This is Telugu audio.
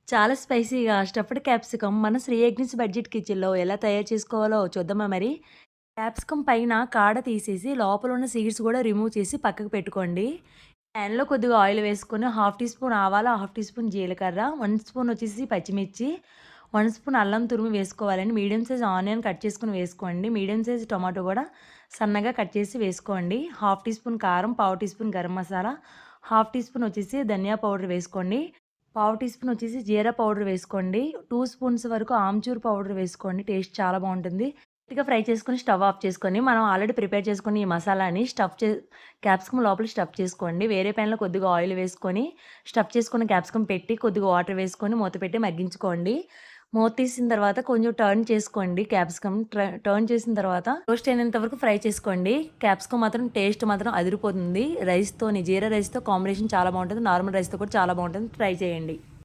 చాలా స్పైసీగా స్టఫ్డ్ క్యాప్సికమ్ మన శ్రీ అగ్నిస్ బడ్జెట్ కిచెన్‌లో ఎలా తయారు చేసుకోవాలో చూద్దామా మరి? క్యాప్సికమ్ పైన కాడ తీసేసి లోపల ఉన్న సీడ్స్ గూడా రిమూవ్ చేసి పక్కకు పెట్టుకోండి. ప్యాన్‌లో కొద్దిగా ఆయిల్ వేసుకొని హాఫ్ టీ స్పూన్ ఆవాలు, హాఫ్ టీ స్పూన్ జీలకర్ర, 1 స్పూన్ వచ్చేసి పచ్చిమిర్చి, 1 స్పూన్ అల్లం తురుము వేసుకోవాలండి. మీడియం సైజ్ ఆనియన్ కట్ చేసుకొని వేసుకోండి. మీడియం సైజ్ టొమాటో గూడా సన్నగా కట్ చేసి వేసుకోండి. హాఫ్ టీ స్పూన్ కారం, పావు teaspoon garam masala, half teaspoon వచ్చేసి ధనియా పౌడర్ వేసుకోండి. పావు టీ స్పూన్ వచ్చేసి జీరా పౌడర్ వేసుకోండి. 2 స్పూన్స్ వరకు ఆమ్చూర్ పౌడర్ వేసుకోండి. టేస్ట్ చాలా బావుంటుంది. గట్టిగా ఫ్రై చేసుకొని స్టవ్ ఆఫ్ చేసుకొని, మనం ఆల్రెడీ ప్రిపేర్ చేసుకున్న ఈ మసాలాని క్యాప్సికమ్ లోపల స్టఫ్ చేసుకోండి. వేరే ప్యాన్‌లో కొద్దిగా ఆయిల్ వేసుకొని, స్టఫ్ చేసుకున్న క్యాప్సికమ్ పెట్టి, కొద్దిగా వాటర్ వేసుకొని మూత పెట్టి మగ్గించుకోండి. మూత తీసిన తర్వాత కొంచెం టర్న్ చేసుకోండి క్యాప్సికమ్. టర్న్ చేసిన తర్వాత రోస్ట్ అయినంత వరకు ఫ్రై చేసుకోండి. క్యాప్సికమ్ మాత్రం టేస్ట్ మాత్రం అదిరిపోతుంది. రైస్‌తోని జీరా రైస్‌తో కాంబినేషన్ చాలా బావుంటుంది. నార్మల్ రైస్‌తో కూడా చాలా బావుంటుంది. ట్రై చేయండి.